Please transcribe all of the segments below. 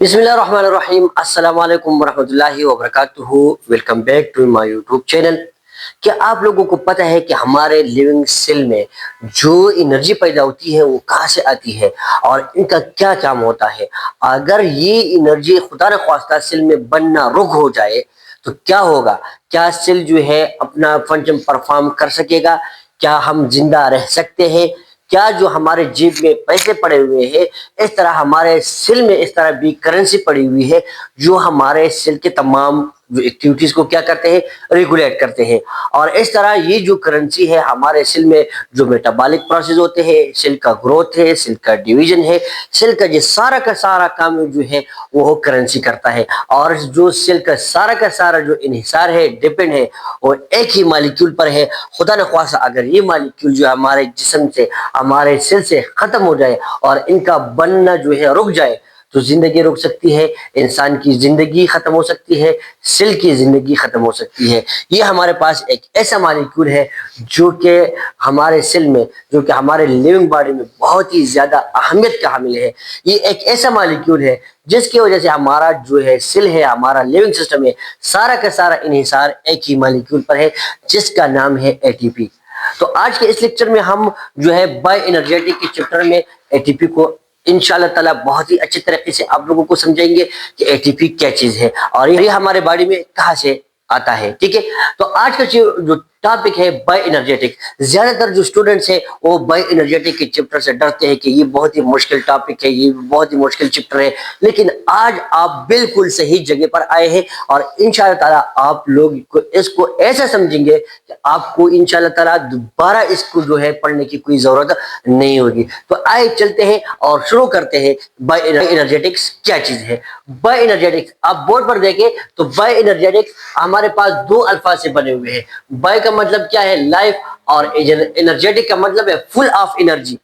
बिस्मिल्लाहिर्रहमानिर्रहीम अस्सलाम वालेकुम वरहमतुल्लाहि वबरकातुहू। Welcome back to my YouTube channel. क्या आप लोगों को पता है कि हमारे लिविंग सेल में जो एनर्जी पैदा होती है वो कहाँ से आती है और इनका क्या काम होता है? अगर ये एनर्जी खुदा न ख्वास्ता सेल में बनना रुक हो जाए तो क्या होगा? क्या सेल जो है अपना फंक्शन परफॉर्म कर सकेगा? क्या हम जिंदा रह सकते हैं? क्या जो हमारे जेब में पैसे पड़े हुए हैं, इस तरह हमारे सेल में इस तरह भी करेंसी पड़ी हुई है जो हमारे सेल के तमाम जो एक्टिविटीज को क्या करते हैं, रेगुलेट करते हैं। और इस तरह ये जो करेंसी है हमारे सेल में जो मेटाबॉलिक प्रोसेस होते हैं, सेल का ग्रोथ है, सेल का डिवीजन है, सेल का सारा काम जो है वो करेंसी करता है। और जो सेल का सारा जो इन्हिसार है, डिपेंड है, वो एक ही मालिक्यूल पर है। खुदा न ख्वास्ता अगर ये मालिक्यूल जो हमारे जिस्म से, हमारे सेल से खत्म हो जाए और इनका बनना जो है रुक जाए तो जिंदगी रुक सकती है, इंसान की जिंदगी खत्म हो सकती है, सेल की जिंदगी खत्म हो सकती है। ये हमारे पास एक ऐसा मॉलिक्यूल है जो कि हमारे सेल में, जो कि हमारे लिविंग बॉडी में बहुत ही ज्यादा अहमियत का हामिल है। ये एक ऐसा मॉलिक्यूल है जिसकी वजह से हमारा जो है सेल है, हमारा लिविंग सिस्टम है, सारा का सारा इन्हिसार एक ही मॉलिक्यूल पर है जिसका नाम है एटीपी। तो आज के इस लेक्चर में हम जो है बायो एनर्जेटिक के चैप्टर में एटीपी को इंशाल्लाह ताला बहुत ही अच्छे तरीके से आप लोगों को समझाएंगे कि एटीपी क्या चीज है और ये हमारे बॉडी में कहाँ से आता है। ठीक है, तो आज का जो टॉपिक है बायो एनर्जेटिक। ज्यादातर जो स्टूडेंट्स हैं वो बायो एनर्जेटिक के चैप्टर से डरते हैं कि ये बहुत ही मुश्किल टॉपिक है, ये बहुत ही मुश्किल चैप्टर है, लेकिन आज आप बिल्कुल सही जगह पर आए हैं और इंशाल्लाह ताला आप लोग इसको ऐसा समझेंगे कि आपको इंशाल्लाह ताला दोबारा इसको जो है पढ़ने की कोई जरूरत नहीं होगी। तो आइए चलते हैं और शुरू करते हैं बायो एनर्जेटिक्स क्या चीज है। बायो एनर्जेटिक्स आप बोर्ड पर देखें तो बायो एनर्जेटिक्स हमारे पास दो अल्फाज से बने हुए हैं। बायो का मतलब क्या है? लाइफ, और एनर्जेटिक का मतलब है फुल ऑफ एनर्जी।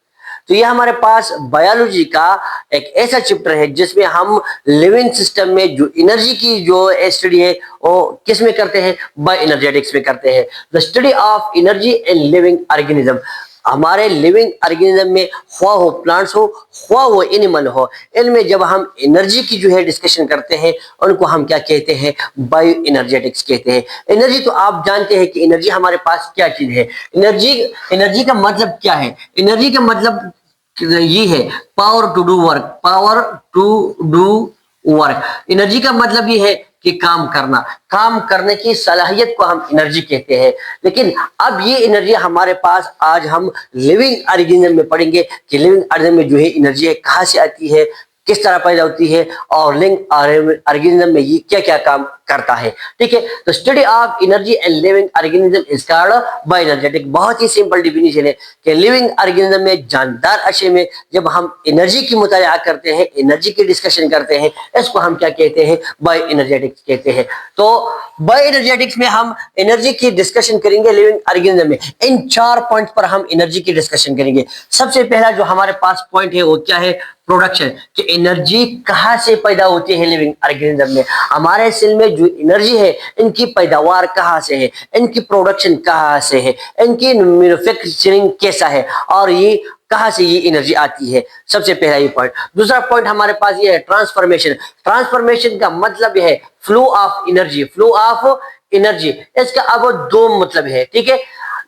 तो ये हमारे पास बायोलॉजी का एक ऐसा चैप्टर है जिसमें हम लिविंग सिस्टम में जो एनर्जी की जो स्टडी है वो किस में करते हैं? बायो एनर्जेटिक्स में करते हैं। The study of energy in living organism. हमारे लिविंग ऑर्गेनिज्म में ख्वाह हो प्लांट्स हो, ख्वाह वो एनिमल हो, इनमें जब हम एनर्जी की जो है डिस्कशन करते हैं उनको हम क्या कहते हैं? बायो एनर्जेटिक्स कहते हैं। एनर्जी तो आप जानते हैं कि एनर्जी हमारे पास क्या चीज है। एनर्जी एनर्जी का मतलब क्या है? एनर्जी का मतलब ये है power to do work, power to do work. Energy का मतलब ये है कि काम करना, काम करने की सलाहियत को हम एनर्जी कहते हैं। लेकिन अब ये एनर्जी हमारे पास आज हम लिविंग ऑर्गेनिज्म में पढ़ेंगे कि लिविंग ऑर्गेनिज्म में जो है एनर्जी है कहाँ से आती है, किस तरह पैदा होती है और लिविंग ऑर्गेनिज्म में ये क्या क्या काम करता है। ठीक है, तो study of energy and living organism is called bio energetic. बहुत ही सिंपल डिफिनेशन है कि लिविंग ऑर्गेनिज्म में, जानदार अशे में जब हम एनर्जी की मुताला करते हैं, एनर्जी की डिस्कशन करते हैं, इसको हम क्या कहते हैं? बायो एनर्जेटिक्स कहते हैं। तो बायो एनर्जेटिक्स में हम एनर्जी की डिस्कशन करेंगे लिविंग ऑर्गेनिज्म में। इन 4 पॉइंट पर हम एनर्जी की डिस्कशन करेंगे। सबसे पहला जो हमारे पास पॉइंट है वो क्या है? प्रोडक्शन, कि एनर्जी कहाँ से पैदा होती है लिविंग ऑर्गेनिज्म में। हमारे सेल में जो एनर्जी है इनकी पैदावार कहाँ से है, इनकी प्रोडक्शन कहाँ से है, इनकी मैन्युफैक्चरिंग कैसा है और ये कहाँ से ये एनर्जी आती है। सबसे पहला ये पॉइंट। दूसरा पॉइंट हमारे पास ये है ट्रांसफॉर्मेशन। ट्रांसफॉर्मेशन का मतलब है flow of energy, flow of energy. इसका अब दो मतलब है। ठीक है,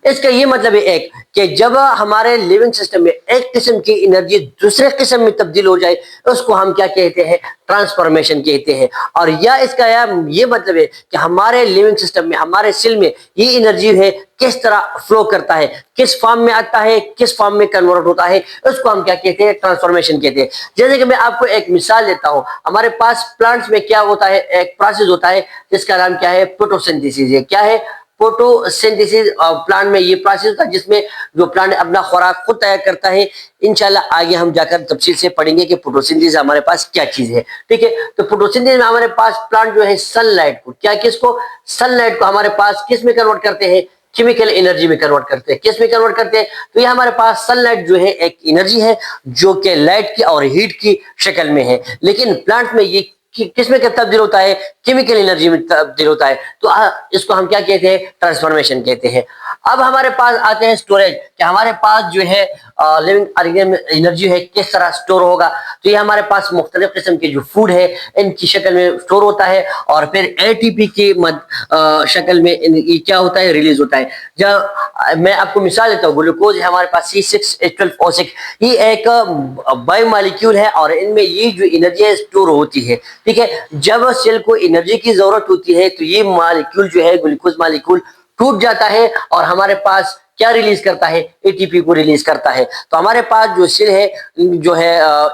इसका ये मतलब है एक कि जब हमारे लिविंग सिस्टम में एक किस्म की एनर्जी दूसरे किस्म में तब्दील हो जाए उसको हम क्या कहते हैं? ट्रांसफॉर्मेशन कहते हैं। और या इसका ये मतलब है कि हमारे लिविंग सिस्टम में, हमारे सेल में ये एनर्जी है किस तरह फ्लो करता है, किस फॉर्म में आता है, किस फॉर्म में कन्वर्ट होता है, उसको हम क्या कहते हैं? ट्रांसफॉर्मेशन कहते हैं। जैसे कि मैं आपको एक मिसाल देता हूं, हमारे पास प्लांट्स में क्या होता है? एक प्रोसेस होता है जिसका नाम क्या है? फोटोसिंथेसिस है। क्या है? फोटोसिंथेसिस। प्लांट में ये प्रोसेस होता है जिसमें जो प्लांट अपना खुराक खुद तैयार करता है। इंशाल्लाह आगे हम जाकर तफसील से पढ़ेंगे कि फोटोसिंथेसिस हमारे पास क्या चीज है। ठीक है, तो फोटोसिंथेसिस में हमारे पास प्लांट जो है सनलाइट को, क्या किसको? सनलाइट को हमारे पास किस में कन्वर्ट करते हैं? केमिकल एनर्जी में कन्वर्ट करते हैं। किस में कन्वर्ट करते हैं? तो ये हमारे पास सनलाइट जो है एक एनर्जी है जो कि लाइट की और हीट की शक्ल में है। लेकिन प्लांट में ये किस में तब्दील होता है? केमिकल एनर्जी में तब्दील होता है। तो इसको हम क्या कहते हैं? ट्रांसफॉर्मेशन कहते हैं। अब हमारे पास आते हैं स्टोरेज, कि हमारे पास जो है लिविंग ऑर्गेनिज्म में एनर्जी है किस तरह स्टोर होगा। तो ये हमारे पास मुख्तलिफ किस्म के जो फूड है इनकी शक्ल में स्टोर होता है और फिर एटीपी की शक्ल में ये क्या होता है, रिलीज होता है। जब मैं आपको मिसाल देता हूँ, ग्लूकोज है हमारे पास C6H12O6, ये एक बायोमॉलिक्यूल है और इनमें ये जो एनर्जी है स्टोर होती है। ठीक है, जब सेल को एनर्जी की जरूरत होती है तो ये मॉलिक्यूल जो है ग्लूकोज मॉलिक्यूल टूट जाता है और हमारे पास क्या रिलीज करता है, एटीपी को रिलीज करता है। तो हमारे पास जो सेल है जो है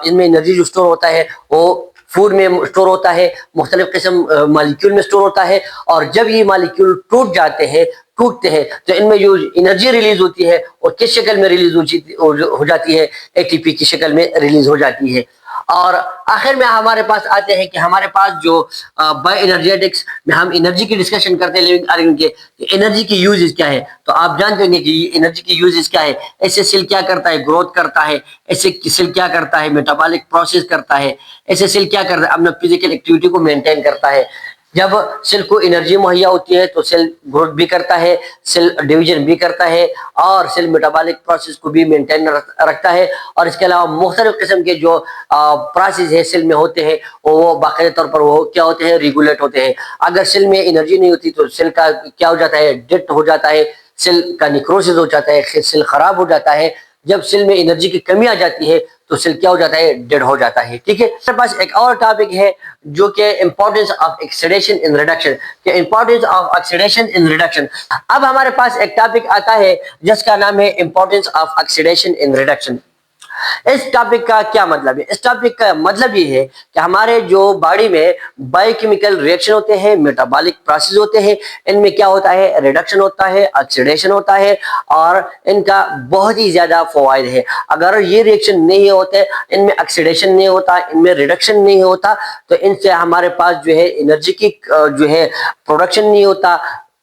इनमें एनर्जी जो स्टोर होता है वो फूड में स्टोर होता है, मुख्तलिफ किस्म मॉलिक्यूल में स्टोर होता है और जब ये मॉलिक्यूल टूटते हैं तो इनमें जो एनर्जी रिलीज होती है और किस शक्ल में रिलीज हो जाती है, एटीपी की शक्ल में रिलीज हो जाती है। और आखिर में हमारे पास आते हैं कि हमारे पास जो बायो एनर्जेटिक्स में हम एनर्जी की डिस्कशन करते हैं लिविंग ऑर्गेनिज्म के, एनर्जी की यूजेस क्या है। तो आप जानते होंगे कि एनर्जी की यूजेस क्या है। ऐसे सेल क्या करता है, ग्रोथ करता है। ऐसे सेल क्या करता है, मेटाबॉलिक प्रोसेस करता है। ऐसे सेल क्या करता है, अपना फिजिकल एक्टिविटी को मेंटेन करता है। जब सेल को एनर्जी मुहैया होती है तो सेल ग्रोथ भी करता है, सेल डिवीजन भी करता है और सेल मेटाबॉलिक प्रोसेस को भी मेंटेन रखता है। और इसके अलावा मुख्तलिफ किस्म के जो प्रोसेस है सेल में होते हैं वो बाकायदा तौर पर वो क्या होते हैं, रेगुलेट होते हैं। अगर सेल में एनर्जी नहीं होती तो सेल का क्या हो जाता है, डेथ हो जाता है, सेल का निक्रोसिस हो जाता है, सेल खराब हो जाता है। जब सेल में एनर्जी की कमी आ जाती है तो सेल क्या हो जाता है, डेड हो जाता है। ठीक है, हमारे पास एक और टॉपिक है जो कि importance of oxidation in reduction, कि importance of oxidation in reduction. अब हमारे पास एक टॉपिक आता है जिसका नाम है importance of oxidation in reduction. इस टॉपिक का क्या मतलब है, इस टॉपिक का मतलब ये है कि हमारे जो बॉडी में बायोकेमिकल रिएक्शन होते हैं, मेटाबॉलिक प्रोसेस होते हैं, इनमें क्या होता है, रिडक्शन होता है, ऑक्सीडेशन होता है और इनका बहुत ही ज्यादा फवायद है। अगर ये रिएक्शन नहीं होते, इनमें ऑक्सीडेशन नहीं होता, इनमें रिडक्शन नहीं होता, तो इनसे हमारे पास जो है एनर्जी की जो है प्रोडक्शन नहीं होता।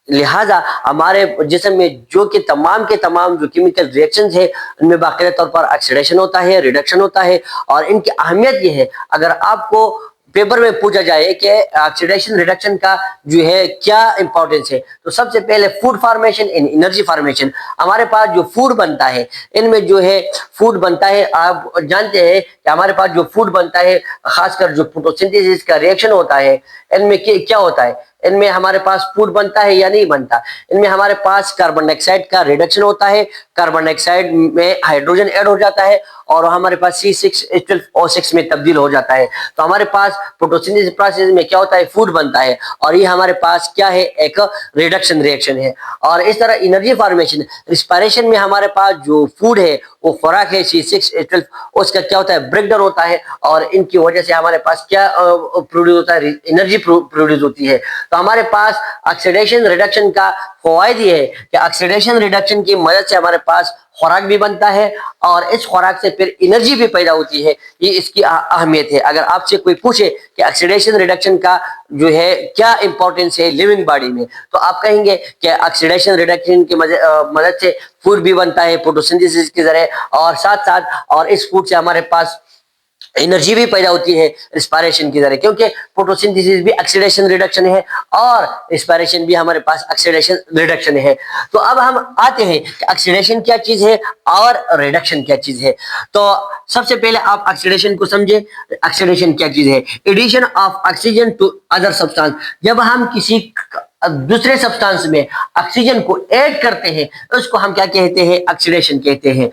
लिहाजा हमारे जिस्म में जो कि तमाम के तमाम जो केमिकल रिएक्शंस है उनमें बाकायदा तौर पर ऑक्सीडेशन होता है, रिडक्शन होता है। और इनकी अहमियत ये है, अगर आपको पेपर में पूछा जाए कि ऑक्सीडेशन रिडक्शन का जो है क्या इंपॉर्टेंस है, तो सबसे पहले फूड फॉर्मेशन इन एनर्जी फॉर्मेशन। हमारे पास जो फूड बनता है, इनमें जो है फूड बनता है, आप जानते हैं कि हमारे पास जो फूड बनता है, खासकर जो फोटोसिंथेसिस का रिएक्शन होता है, इनमें क्या होता है, इनमें हमारे पास फूड बनता है या नहीं बनता। इनमें हमारे पास कार्बन डाइऑक्साइड का रिडक्शन होता है, कार्बन डाइऑक्साइड में हाइड्रोजन ऐड हो जाता है और हमारे पास C6H12O6 में तब्दील हो जाता है। तो हमारे पास फोटोसिंथेसिस प्रोसेस में क्या होता है, फूड बनता है और ये हमारे पास क्या है, एक रिडक्शन रिएक्शन है। और इस तरह एनर्जी फॉर्मेशन, रिस्पायरेशन में हमारे पास जो फूड है वो खुराक है C6H12, उसका क्या होता है, ब्रेकडाउन होता है और इनकी वजह से हमारे पास क्या प्रोड्यूस होता है, एनर्जी प्रोड्यूस होती है। तो हमारे पास ऑक्सीडेशन रिडक्शन का फवायद ये है कि ऑक्सीडेशन रिडक्शन की मदद से हमारे पास खुराक भी बनता है और इस खुराक से फिर एनर्जी भी पैदा होती है। ये इसकी अहमियत है। अगर आपसे कोई पूछे कि ऑक्सीडेशन रिडक्शन का जो है क्या इंपॉर्टेंस है लिविंग बॉडी में, तो आप कहेंगे कि ऑक्सीडेशन रिडक्शन की मदद से फूड भी बनता है फोटोसिंथेसिस के जरिए और साथ साथ और इस फूड से हमारे पास एनर्जी भी पैदा होती है रिस्पायरेशन के जरिए, क्योंकि फोटोसिंथेसिस भी ऑक्सीडेशन रिडक्शन है और रिस्पायरेशन भी हमारे पास ऑक्सीडेशन रिडक्शन है। तो अब हम आते हैं कि ऑक्सीडेशन क्या चीज है और रिडक्शन क्या चीज है। तो सबसे पहले आप ऑक्सीडेशन को समझे। ऑक्सीडेशन क्या चीज है, addition of oxygen to other substance. जब हम किसी दूसरे सब्सटेंस में ऑक्सीजन को ऐड करते हैं उसको हम क्या कहते हैं, ऑक्सीडेशन कहते हैं।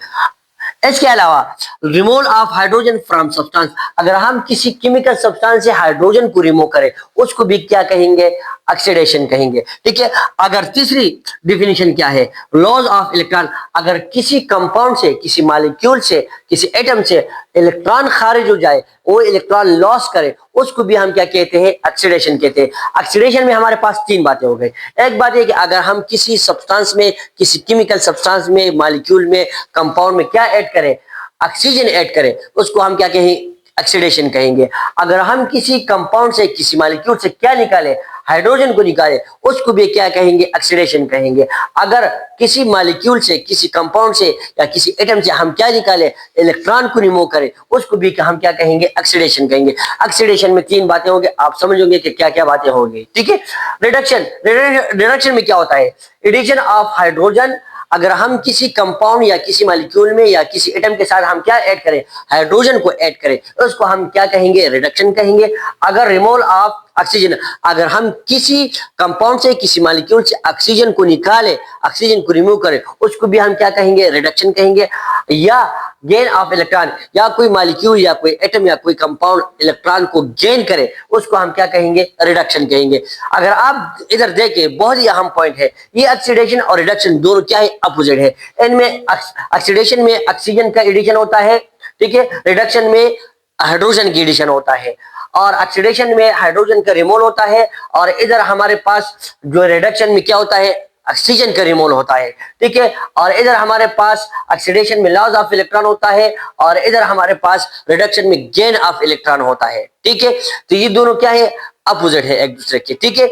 इसके अलावा removal of hydrogen from substance, अगर हम किसी केमिकल सब्सटेंस से हाइड्रोजन को रिमूव करें उसको भी क्या कहेंगे, ऑक्सीडेशन कहेंगे। ठीक है, अगर तीसरी डिफिनेशन क्या है, लॉज ऑफ इलेक्ट्रॉन, अगर किसी कंपाउंड से, किसी मॉलिक्यूल से, किसी एटम से इलेक्ट्रॉन खारिज हो जाए, वो इलेक्ट्रॉन लॉस करे, उसको भी हम क्या कहते हैं, ऑक्सीडेशन कहते हैं। ऑक्सीडेशन में हमारे पास तीन बातें हो गई। एक बात है कि अगर हम किसी सब्सटेंस में, किसी केमिकल सब्सटेंस में, मॉलिक्यूल में, कंपाउंड में क्या ऐड करें, ऑक्सीजन ऐड करें, उसको हम क्या कहें, ऑक्सीडेशन कहेंगे। अगर हम किसी कंपाउंड से, किसी मॉलिक्यूल से क्या निकाले, हाइड्रोजन को निकाले, उसको भी क्या कहेंगे, ऑक्सीडेशन कहेंगे। अगर किसी मॉलिक्यूल से, किसी कंपाउंड से या किसी एटम से हम क्या निकाले, इलेक्ट्रॉन को रिमूव करें, उसको भी हम क्या कहेंगे, ऑक्सीडेशन कहेंगे। ऑक्सीडेशन में तीन बातें होंगी, आप समझोगे कि क्या क्या बातें होंगी। ठीक है, रिडक्शन, रिडक्शन में क्या होता है, एडिशन ऑफ हाइड्रोजन अगर हम किसी कंपाउंड या किसी मॉलिक्यूल में या किसी एटम के साथ हम क्या ऐड करें, हाइड्रोजन को ऐड करें, उसको हम क्या कहेंगे, रिडक्शन कहेंगे। अगर रिमूवल ऑफ ऑक्सीजन, अगर हम किसी कंपाउंड से किसी मॉलिक्यूल से ऑक्सीजन को निकाले, ऑक्सीजन को रिमूव करें, उसको भी हम क्या कहेंगे, रिडक्शन कहेंगे। या गेन ऑफ इलेक्ट्रॉन, या कोई मॉलिक्यूल या कोई एटम या कोई कंपाउंड इलेक्ट्रॉन को गेन करे, उसको हम क्या कहेंगे, रिडक्शन कहेंगे। अगर आप इधर देखें, बहुत ही अहम पॉइंट है, ये ऑक्सीडेशन और रिडक्शन दोनों क्या है, अपोजिट है। इनमें ऑक्सीडेशन में ऑक्सीजन का एडिशन होता है, ठीक है, रिडक्शन में हाइड्रोजन की एडिशन होता है, और ऑक्सीडेशन में हाइड्रोजन का रिमूवल होता है, और इधर हमारे पास जो रिडक्शन में क्या होता है, ऑक्सीजन का रिमूवल होता है, ठीक है। और इधर हमारे पास ऑक्सीडेशन में लॉस ऑफ इलेक्ट्रॉन होता है, और इधर हमारे पास रिडक्शन में गेन ऑफ इलेक्ट्रॉन होता है, ठीक है। तो ये दोनों क्या है, अपोजिट है एक दूसरे के, ठीक है।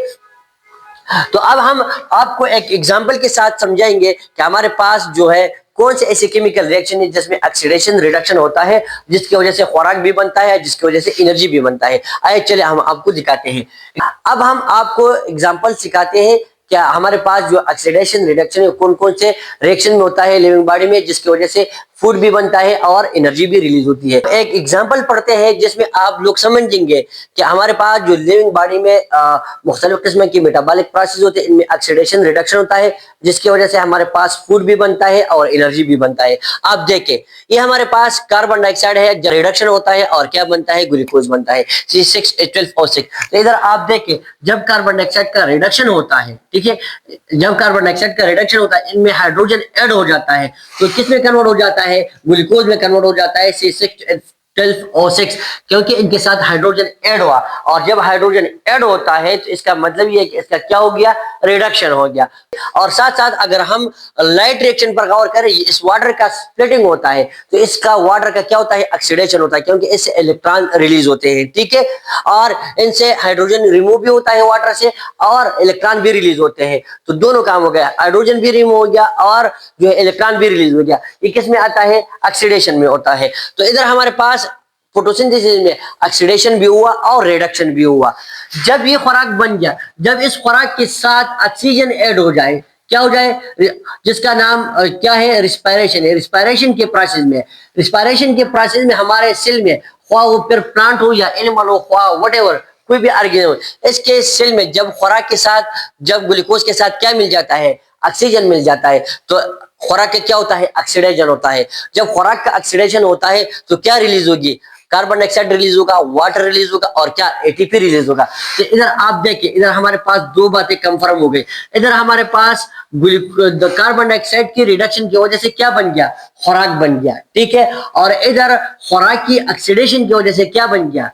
तो अब हम आपको एक एग्जांपल के साथ समझाएंगे कि हमारे पास जो है कौन से ऐसे केमिकल रिएक्शन है जिसमें ऑक्सीडेशन रिडक्शन होता है, जिसकी वजह से खुराक भी बनता है, जिसकी वजह से एनर्जी भी बनता है। आइए चले हम आपको दिखाते हैं। अब हम आपको एग्जांपल सिखाते हैं क्या हमारे पास जो ऑक्सीडेशन रिडक्शन है कौन कौन से रिएक्शन में होता है लिविंग बॉडी में, जिसकी वजह से फूड भी बनता है और एनर्जी भी रिलीज होती है। एक एग्जांपल पढ़ते हैं जिसमें आप लोग समझेंगे कि हमारे पास जो लिविंग बॉडी में मुख्तलिफ किस्म की मेटाबॉलिक प्रोसेस होते हैं, इनमें ऑक्सीडेशन रिडक्शन होता है, जिसकी वजह से हमारे पास फूड भी बनता है और एनर्जी भी बनता है। आप देखें, ये हमारे पास कार्बन डाइऑक्साइड है, जब रिडक्शन होता है और क्या बनता है, ग्लूकोज बनता है, C6H12O6। तो इधर आप देखें, जब कार्बन डाइऑक्साइड का रिडक्शन होता है, ठीक है, जब कार्बन डाइऑक्साइड का रिडक्शन होता है, इनमें हाइड्रोजन ऐड हो जाता है, तो किसमें कन्वर्ट हो जाता है, ग्लूकोज में कन्वर्ट हो जाता है, C6H12O6, क्योंकि इनके साथ हाइड्रोजन ऐड हुआ। और जब हाइड्रोजन ऐड होता है तो इसका मतलब ये है कि इसका क्या हो गया, रिडक्शन हो गया। और साथ साथ अगर हम लाइट रिएक्शन पर गौर करें, इस वाटर का स्प्लिटिंग होता है, तो इसका वाटर का क्या होता है, ऑक्सीडेशन होता है, क्योंकि इससे इलेक्ट्रॉन रिलीज होते हैं, ठीक है। और इनसे हाइड्रोजन रिमूव भी होता है वाटर से, और इलेक्ट्रॉन भी रिलीज होते हैं। तो दोनों काम हो गया, हाइड्रोजन भी रिमूव हो गया और जो है इलेक्ट्रॉन भी रिलीज हो गया। ये किस में आता है, ऑक्सीडेशन में होता है। तो इधर हमारे पास फोटोसिंथेसिस में ऑक्सीडेशन भी हुआ और रिडक्शन भी हुआ। जब ये खुराक बन गया, जब इस खुराक के साथ ऑक्सीजन ऐड हो जाए, क्या हो जाए, जिसका नाम क्या है, रिस्पायरेशन है। रिस्पायरेशन के प्रोसेस में, रिस्पायरेशन के प्रोसेस में हमारे सेल में, ख्वाह वो फिर प्लांट हो या एनिमल हो, ख्वाह व्हाटएवर कोई भी ऑर्गेनिज्म, इसके सेल में जब खुराक के साथ, जब ग्लूकोज के साथ क्या मिल जाता है, ऑक्सीजन मिल जाता है, तो खुराक का क्या होता है, ऑक्सीडेशन होता है। जब खुराक का ऑक्सीडेशन होता है तो क्या रिलीज होगी, कार्बन डाइऑक्साइड रिलीज होगा, वाटर रिलीज होगा और क्या, एटीपी रिलीज होगा। तो इधर आप देखिए, इधर हमारे पास दो बातें कंफर्म हो गई। इधर हमारे पास कार्बन डाइऑक्साइड की रिडक्शन की वजह से क्या बन गया, खुराक बन गया, ठीक है। और इधर खुराक की ऑक्सीडेशन की वजह से क्या बन गया,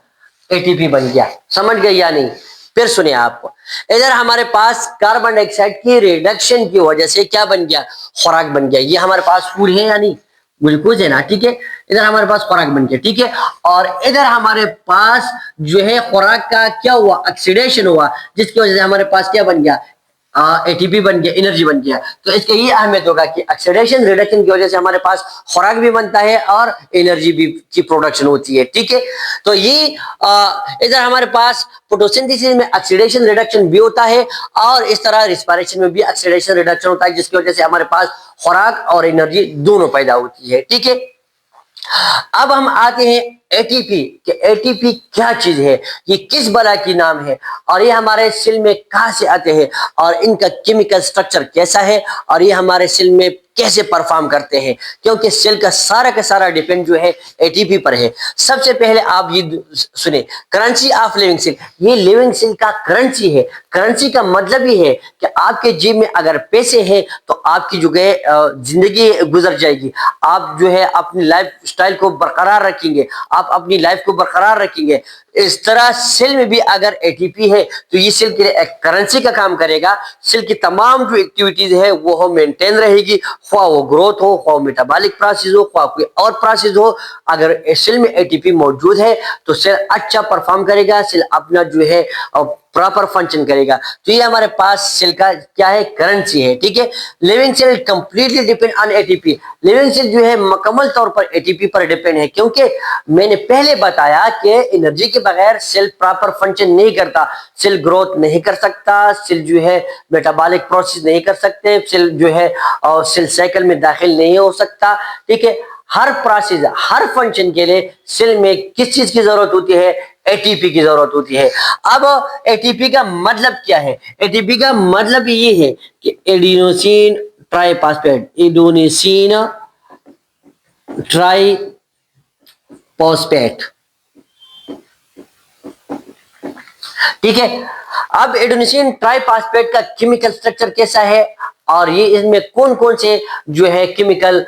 एटीपी बन गया। समझ गए या नहीं, फिर सुनिए आपको। इधर हमारे पास कार्बन डाइऑक्साइड की रिडक्शन की वजह से क्या बन गया, खुराक बन गया। ये हमारे पास फूड है या नहीं, ग्लूकोज है ना, ठीक है। इधर हमारे पास खुराक बन गया, ठीक है। और इधर हमारे पास जो है खुराक का क्या हुआ, ऑक्सीडेशन हुआ, जिसकी वजह से हमारे पास क्या बन गया, एटीपी बन गया, एनर्जी बन गया। तो इसका ये अहमियत होगा कि ऑक्सीडेशन रिडक्शन की वजह से हमारे पास खुराक भी बनता है और एनर्जी भी की प्रोडक्शन होती है, ठीक है। तो ये इधर हमारे पास फोटोसिंथेसिस में ऑक्सीडेशन रिडक्शन भी होता है, और इस तरह रिस्पायरेशन में भी ऑक्सीडेशन रिडक्शन होता है, जिसकी वजह से हमारे पास खुराक और एनर्जी दोनों पैदा होती है, ठीक है। अब हम आते हैं एटीपी कि एटीपी क्या चीज है, ये किस बला की नाम है, और ये हमारे सेल में कहां से आते हैं, और इनका केमिकल स्ट्रक्चर कैसा है, और ये हमारे सेल में कैसे परफॉर्म करते हैं, क्योंकि सेल का सारा डिपेंड जो है एटीपी पर है। सबसे पहले आप ये सुने, करेंसी ऑफ लिविंग सेल, ये लिविंग सेल का करेंसी है। करेंसी का मतलब ही है कि आपके जेब में अगर पैसे हैं तो आपकी जो है जिंदगी गुजर जाएगी, आप जो है अपनी लाइफ स्टाइल को बरकरार रखेंगे, आप अपनी लाइफ को बरकरार रखेंगे। इस तरह सेल में भी अगर एटीपी है तो ये सेल के लिए एक करेंसी का काम करेगा। सेल की तमाम जो एक्टिविटीज है वो मेंटेन रहेगी, ख्वाह वो ग्रोथ हो, ख्वाह मेटाबॉलिक प्रोसेस हो, ख्वाह कोई और प्रोसेस हो। अगर सेल में एटीपी मौजूद है तो सेल अच्छा परफॉर्म करेगा, सेल अपना जो है प्रॉपर फंक्शन करेगा। तो ये हमारे पास सेल का क्या है, करेंसी है, ठीक है। Living cell completely depend on ATP. Living cell जो है मुकम्मल तौर पर एटीपी पर डिपेंड है, क्योंकि मैंने पहले बताया कि एनर्जी के बगैर सेल प्रॉपर फंक्शन नहीं करता। सेल ग्रोथ नहीं कर सकता, सेल जो है मेटाबॉलिक प्रोसेस नहीं कर सकते, सेल जो है और सेल साइकिल में दाखिल नहीं हो सकता, ठीक है। हर प्रोसेस, हर फंक्शन के लिए सेल में किस चीज की जरूरत होती है, एटीपी की जरूरत होती है। अब एटीपी का मतलब क्या है? एटीपी का मतलब ये है कि एडिनोसिन ट्राइफॉस्फेट, एडिनोसिन ट्राइफॉस्फेट, ठीक है। अब एडिनोसिन ट्राइफॉस्फेट का केमिकल स्ट्रक्चर कैसा है और ये इसमें कौन कौन से जो है केमिकल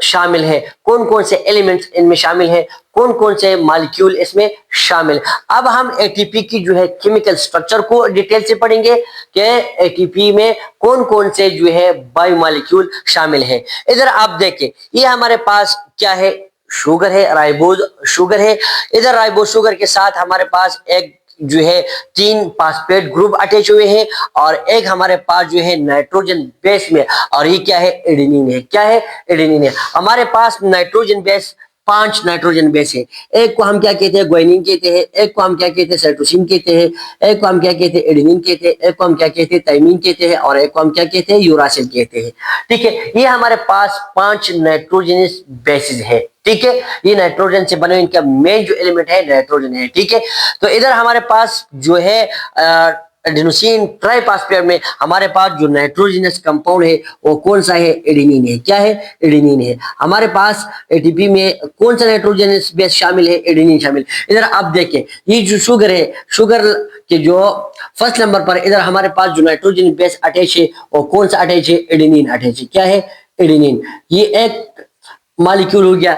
शामिल है, कौन कौन से एलिमेंट्स इनमें शामिल है, कौन कौन से मॉलिक्यूल इसमें शामिल। अब हम एटीपी की जो है केमिकल स्ट्रक्चर को डिटेल से पढ़ेंगे कि एटीपी में कौन कौन से जो है बायोमॉलिक्यूल शामिल है। इधर आप देखें, ये हमारे पास क्या है, शुगर है, राइबोज शुगर है। इधर राइबोज शुगर के साथ हमारे पास एक जो है 3 फास्फेट ग्रुप अटैच हुए हैं और एक हमारे पास जो है नाइट्रोजन बेस में, और ये क्या है, एडेनिन है। क्या है, एडेनिन है। हमारे पास नाइट्रोजन बेस 5 नाइट्रोजन बेस है। एक को हम क्या कहते हैं, ग्वानिन कहते हैं, एक को हम क्या कहते हैं, साइटोसिन कहते हैं, एक को हम क्या कहते हैं, एडेनिन कहते हैं, एक को हम क्या कहते हैं, थाइमिन कहते हैं, और एक को हम क्या कहते हैं, यूरासिल कहते हैं, ठीक है। ये हमारे पास 5 नाइट्रोजनस बेसिस है, ठीक है। ये नाइट्रोजन से बने, इनका मेन जो एलिमेंट है नाइट्रोजन है, ठीक है। तो इधर हमारे पास जो है एडेनोसिन ट्राइफॉस्फेट में हमारे पास जो नाइट्रोजनस कंपाउंड है वो कौन सा है, एडेनिन है। क्या है, एडेनिन है। हमारे पास एटीपी में कौन सा नाइट्रोजनस बेस शामिल है, एडेनिन शामिल। इधर आप देखें, ये जो शुगर है, शुगर के जो फर्स्ट नंबर पर इधर हमारे पास जो नाइट्रोजन बेस अटैच है वो कौन सा अटैच है, एडेनिन अटैच है। क्या है, एडेनिन। ये एक मॉलिक्यूल हो गया।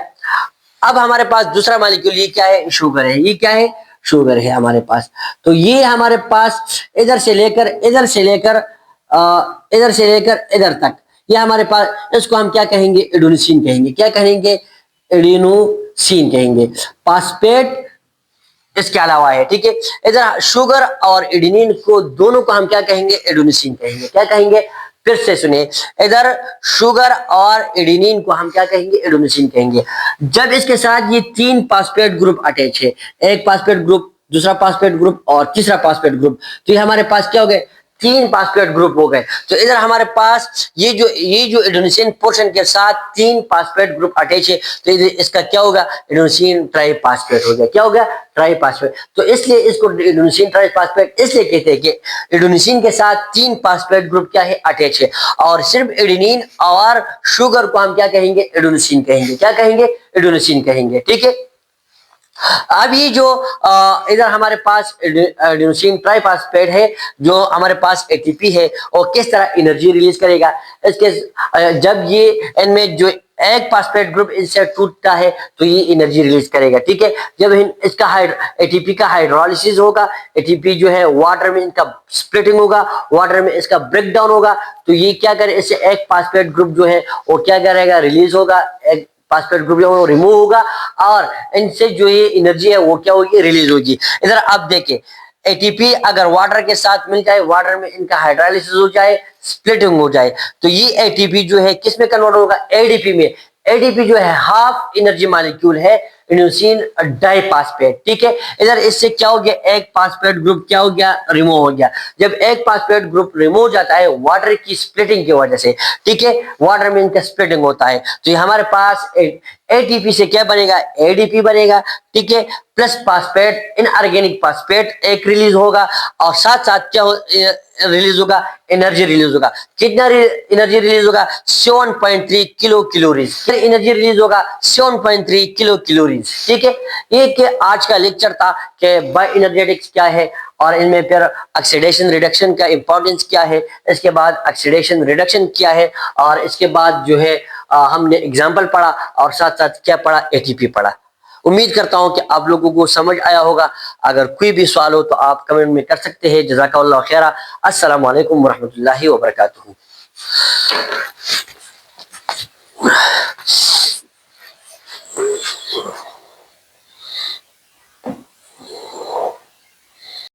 अब हमारे पास दूसरा मॉलिक्यूल, ये क्या है, शुगर है। ये क्या है, शुगर है हमारे पास। तो ये हमारे पास इधर से लेकर इधर से लेकर इधर से लेकर इधर तक, ये हमारे पास, इसको हम क्या कहेंगे, एडेनोसिन कहेंगे। क्या कहेंगे, एडेनोसिन कहेंगे। फास्फेट इसके अलावा है, ठीक है। इधर शुगर और एडेनिन को दोनों को हम क्या कहेंगे, एडेनोसिन कहेंगे। क्या कहेंगे, फिर से सुने, इधर शुगर और एडेनिन को हम क्या कहेंगे, एडेनोसिन कहेंगे। जब इसके साथ ये 3 फास्फेट ग्रुप अटैच है, एक फास्फेट ग्रुप, दूसरा फास्फेट ग्रुप और तीसरा फास्फेट ग्रुप, तो ये हमारे पास क्या हो गए, 3 फास्फेट ग्रुप हो गए। तो इधर हमारे पास ये जो एडेनोसिन पोर्शन के साथ 3 फास्फेट ग्रुप अटैच है, तो इसका क्या होगा, एडेनोसिन ट्राइफॉस्फेट हो गया। क्या हो गया, ट्राइफॉस्फेट। तो इसलिए इसको एडेनोसिन ट्राइफॉस्फेट इसलिए कहते हैं कि एडेनोसिन के साथ 3 फास्फेट ग्रुप क्या है, अटैच है। और सिर्फ एडेनिन और शुगर को हम क्या कहेंगे, एडेनोसिन कहेंगे। क्या कहेंगे, एडेनोसिन कहेंगे, ठीक है। अब ये जो इधर हमारे पास एडेनोसिन ट्राइफॉस्फेट है, जो हमारे पास एटीपी है, और किस तरह एनर्जी रिलीज करेगा। इसके जब ये इनमें जो एक फास्फेट ग्रुप इससे टूटता है तो ये एनर्जी रिलीज करेगा, ठीक है। जब इसका एटीपी का हाइड्रोलिसिस होगा, एटीपी जो है वाटर में इनका स्प्लिटिंग होगा, वाटर में इसका ब्रेक डाउन होगा, तो ये क्या करे, इससे एक फास्फेट ग्रुप जो है वो क्या करेगा, रिलीज होगा, एक फास्फेट ग्रुप जो वो रिमूव होगा, और इनसे जो ये एनर्जी है वो क्या होगी, रिलीज होगी। इधर आप देखें, एटीपी अगर वाटर के साथ मिल जाए, वाटर में इनका हाइड्रोलाइसिस हो जाए, स्प्लिटिंग हो जाए, तो ये एटीपी जो है किस में कन्वर्ट होगा, एडीपी में। एडीपी जो है हाफ एनर्जी मॉलिक्यूल है, एडेनोसिन डाइफॉस्फेट, ठीक है। इधर इससे क्या हो गया, एक फास्फेट ग्रुप क्या हो गया, रिमूव हो गया। जब एक फास्फेट ग्रुप रिमूव हो जाता है वाटर की स्प्लिटिंग की वजह से, ठीक है, वाटर में इनका स्प्लिटिंग होता है, तो ये हमारे पास एटीपी से क्या बनेगा, एडीपी बनेगा, ठीक है। प्लस फास्फेट, इनऑर्गेनिक फास्फेट एक रिलीज होगा, और साथ साथ क्या रिलीज होगा, एनर्जी रिलीज होगा। कितना एनर्जी रिलीज होगा, 7.3 किलो कैलोरीज। एनर्जी रिलीज होगा 7.3 किलो कैलोरीज, ठीक है। ये कि आज का लेक्चर था कि बायो एनर्जेटिक्स क्या है, और इनमें फिर ऑक्सीडेशन रिडक्शन का इंपॉर्टेंस क्या है, इसके बाद ऑक्सीडेशन रिडक्शन क्या है, और इसके बाद जो है हमने एग्जाम्पल पढ़ा, और साथ साथ क्या पढ़ा, एटीपी पढ़ा। उम्मीद करता हूं कि आप लोगों को समझ आया होगा। अगर कोई भी सवाल हो तो आप कमेंट में कर सकते हैं। जज़ाकल्लाहु खैरा। अस्सलामु अलैकुम वरहमतुल्लाहि वबरकातुहू।